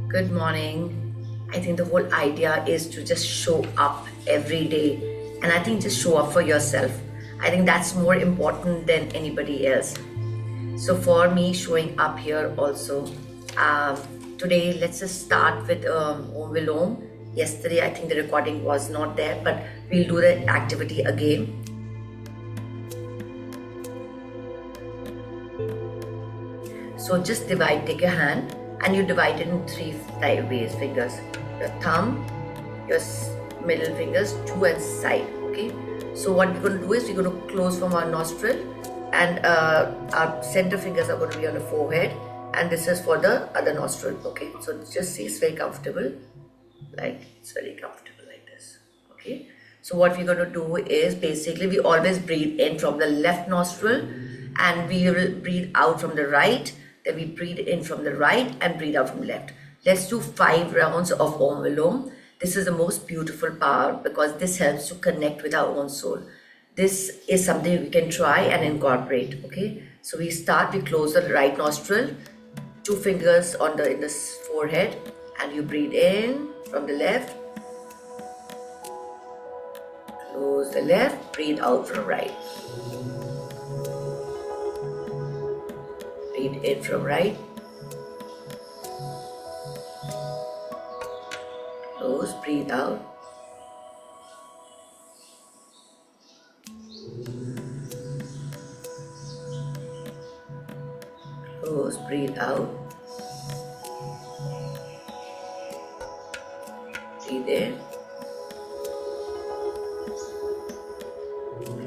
Good morning. I think the whole idea is to just show up every day. And I think just show up for yourself. I think that's more important than anybody else. So for me, showing up here also. Um, Today, let's just start with Om Vilom. Yesterday, I think the recording was not there, but we'll do the activity again. So just divide, take your hand and you divide it in three ways, fingers. Your thumb, your middle fingers, two at side, okay? So what we're going to do is we're going to close from our nostril and our center fingers are going to be on the forehead and this is for the other nostril, okay? So just see it's very comfortable, like it's very comfortable like this, okay? So what we're going to do is basically we always breathe in from the left nostril and we will breathe out from the right. Then we breathe in from the right and breathe out from left. Let's do 5 rounds of Om Vilom. This is the most beautiful power because this helps to connect with our own soul. This is something we can try and incorporate, okay? So we close the right nostril, 2 fingers in the forehead and you breathe in from the left. Close the left, breathe out from right. Breathe in from right. Close, breathe out. Close, breathe out. Breathe in.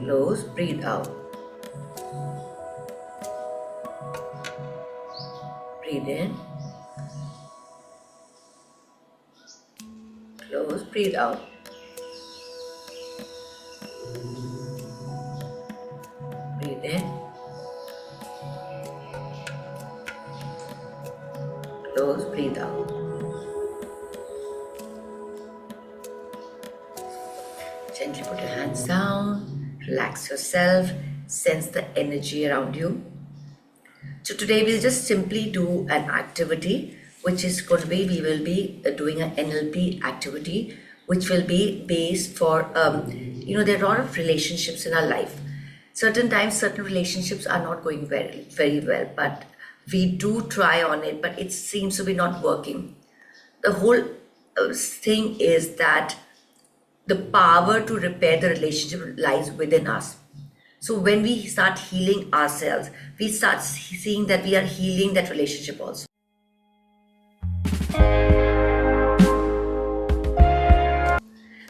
Close, breathe out. Breathe in. Close, breathe out. Breathe in. Close, breathe out. Gently put your hands down, relax yourself, sense the energy around you. So today we'll just simply do an activity which is going to be, we will be doing an NLP activity which will be based for, there are a lot of relationships in our life. Certain times, certain relationships are not going very, very well, but we do try on it, but it seems to be not working. The whole thing is that the power to repair the relationship lies within us. So when we start healing ourselves, we start seeing that we are healing that relationship also.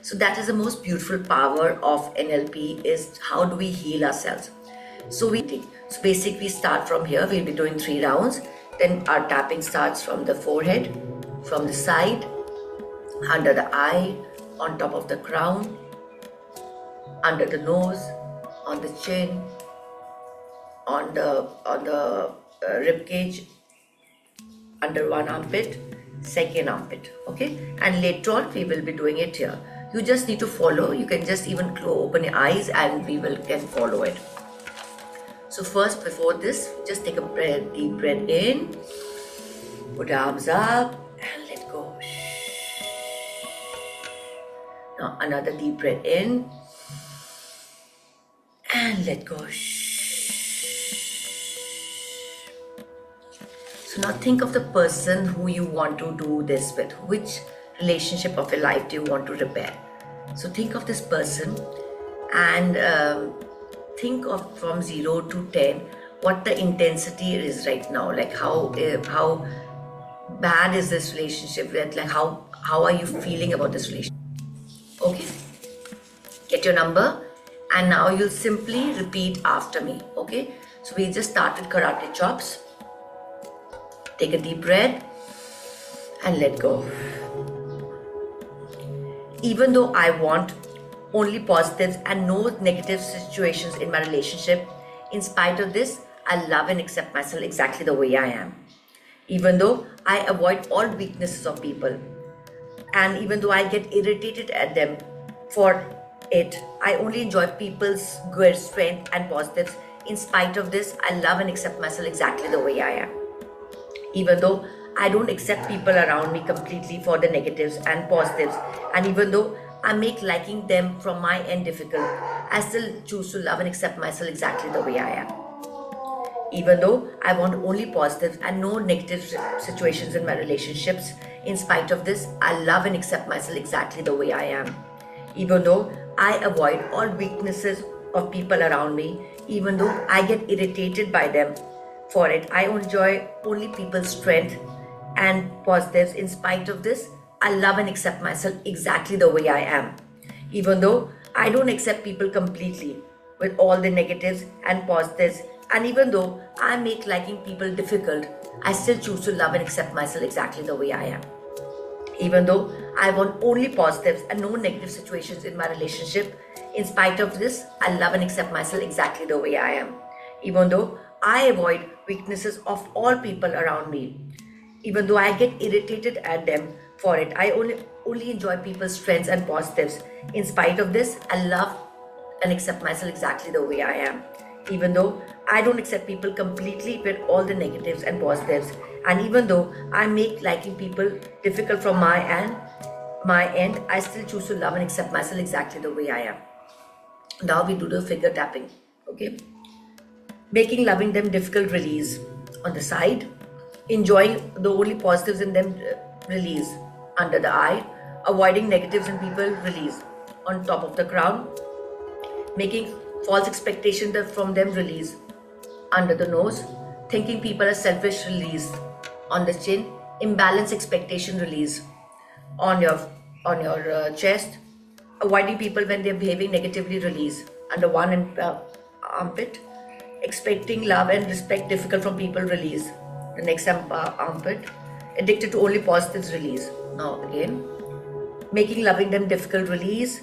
So that is the most beautiful power of NLP is how do we heal ourselves. So basically we start from here, we'll be doing 3 rounds. Then our tapping starts from the forehead, from the side, under the eye, on top of the crown, under the nose, on the chin, on the rib cage, under one armpit, second armpit, okay? And later on we will be doing it here. You just need to follow. You can just even open your eyes and we can follow it. So first, before this, just take a deep breath in, put your arms up and let go. Now another deep breath in and let go. So now think of the person who you want to do this with. Which relationship of your life do you want to repair? So think of this person and think of from 0 to 10 what the intensity is right now. Like how bad is this relationship? Like how are you feeling about this relationship? Okay, get your number and now you'll simply repeat after me. Okay, so we just started karate chops. Take a deep breath and let go. Even though I want only positives and no negative situations in my relationship, in spite of this, I love and accept myself exactly the way I am. Even though I avoid all weaknesses of people, and even though I get irritated at them for it, I only enjoy people's good strength and positives. In spite of this, I love and accept myself exactly the way I am. Even though I don't accept people around me completely for the negatives and positives. And even though I make liking them from my end difficult, I still choose to love and accept myself exactly the way I am. Even though I want only positives and no negative situations in my relationships, in spite of this, I love and accept myself exactly the way I am. Even though I avoid all weaknesses of people around me, even though I get irritated by them for it, I enjoy only people's strength and positives. In spite of this, I love and accept myself exactly the way I am. Even though I don't accept people completely with all the negatives and positives, and even though I make liking people difficult, I still choose to love and accept myself exactly the way I am. Even though I want only positives and no negative situations in my relationship, in spite of this, I love and accept myself exactly the way I am. Even though I avoid weaknesses of all people around me, even though I get irritated at them for it, I only enjoy people's strengths and positives. In spite of this, I love and accept myself exactly the way I am. Even though I don't accept people completely with all the negatives and positives, and even though I make liking people difficult from my end, I still choose to love and accept myself exactly the way I am. Now we do the finger tapping. Okay, making loving them difficult, release on the side, enjoying the only positives in them, release under the eye, avoiding negatives in people, release on top of the crown, making false expectation from them, release under the nose, thinking people are selfish, release on the chin, imbalance expectation, release on your chest, avoiding people when they're behaving negatively, release under one armpit, expecting love and respect difficult from people, release the next armpit, addicted to only positives, release. Now again, making loving them difficult, release,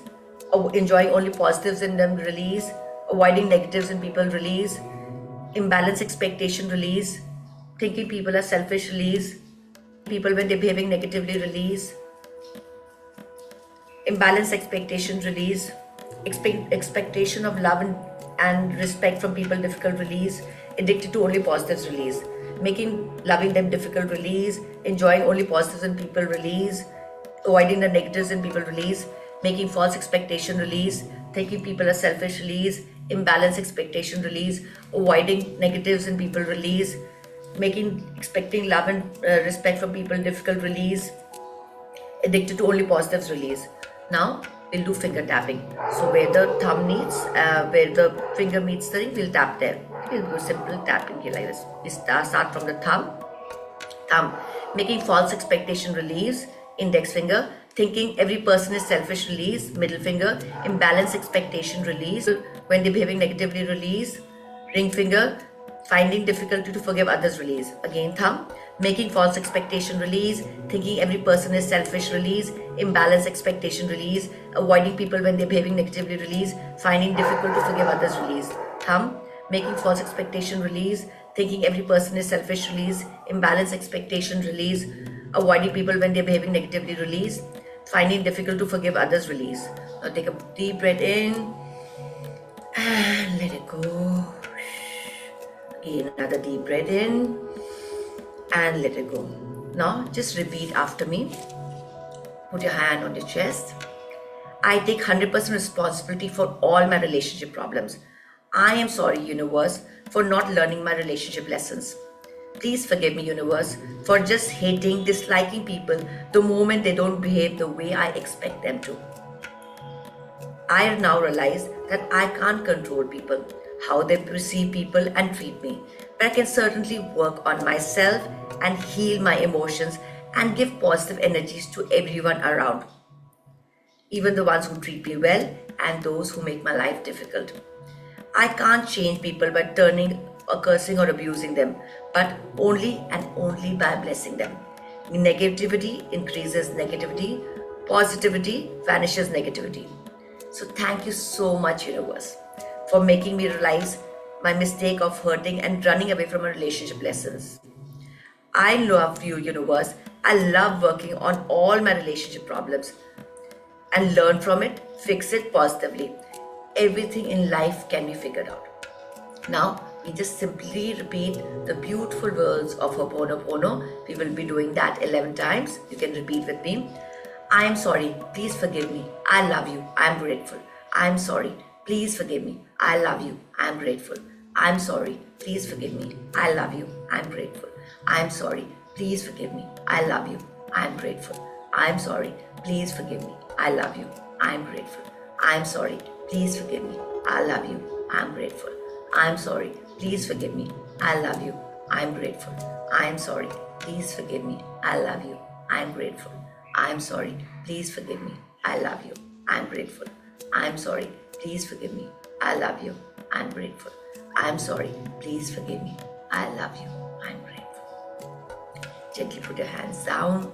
enjoying only positives in them, release, avoiding negatives in people, release, imbalance expectation, release, thinking people are selfish, release, people when they're behaving negatively, release, imbalance expectation, release, expectation of love and respect from people, difficult, release, addicted to only positives, release, making loving them difficult, release, enjoying only positives in people, release, avoiding the negatives in people, release, making false expectation, release, thinking people are selfish, release, imbalance expectation, release, avoiding negatives in people, release, expecting love and respect from people, difficult, release, addicted to only positives, release. Now we'll do finger tapping. So where the thumb meets, where the finger meets the ring, we'll tap there. Okay, we'll do simple tapping here like this. We start from the thumb, making false expectation, release, index finger, thinking every person is selfish, release, middle finger, imbalance expectation, release, when they're behaving negatively, release, ring finger, finding difficulty to forgive others, release. Again thumb, making false expectation, release, thinking every person is selfish, release, imbalance expectation, release, avoiding people when they're behaving negatively, release, finding difficult to forgive others, release. Thumb, making false expectation, release, thinking every person is selfish, release, imbalance expectation, release, avoiding people when they're behaving negatively, release, finding difficult to forgive others, release. Now take a deep breath in and let it go. Again, another deep breath in and let it go. Now just repeat after me. Put your hand on your chest. I take 100% responsibility for all my relationship problems. I am sorry, universe, for not learning my relationship lessons. Please forgive me, universe, for just hating, disliking people the moment they don't behave the way I expect them to. I now realize that I can't control people, how they perceive people and treat me, but I can certainly work on myself and heal my emotions and give positive energies to everyone around, even the ones who treat me well and those who make my life difficult. I can't change people by turning or cursing or abusing them, but only and only by blessing them. Negativity increases negativity, positivity vanishes negativity. So thank you so much, universe, for making me realize my mistake of hurting and running away from my relationship lessons. I love you, universe. I love working on all my relationship problems and learn from it, fix it positively. Everything in life can be figured out. Now we just simply repeat the beautiful words of Ho'oponopono. We will be doing that 11 times. You can repeat with me. I am sorry. Please forgive me. I love you. I am grateful. I am sorry. Please forgive me. I love you. I am grateful. I am sorry. Please forgive me. I love you. I am grateful. I am sorry. Please forgive me. I love you. I am grateful. I am sorry. Please forgive me. I love you. I am grateful. I am sorry. Please forgive me. I love you. I am grateful. I am sorry. Please forgive me. I love you. I am grateful. I am sorry. Please forgive me. I love you. I am grateful. I am sorry. Please forgive me. I love you. I am grateful. I am sorry. Please forgive me. I love you. I am grateful. I am sorry. Please forgive me. I love you. I am grateful. Gently put your hands down.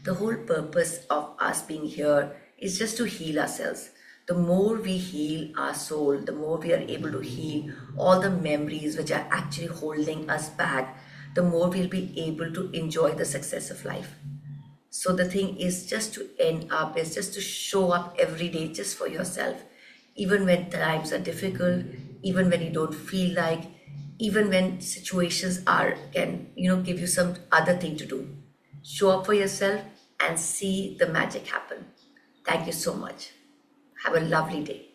The whole purpose of us being here is just to heal ourselves. The more we heal our soul, the more we are able to heal all the memories which are actually holding us back, the more we'll be able to enjoy the success of life. So the thing is just to end up, is just to show up every day just for yourself. Even when times are difficult, even when you don't feel like, even when situations are can, give you some other thing to do. Show up for yourself and see the magic happen. Thank you so much. Have a lovely day.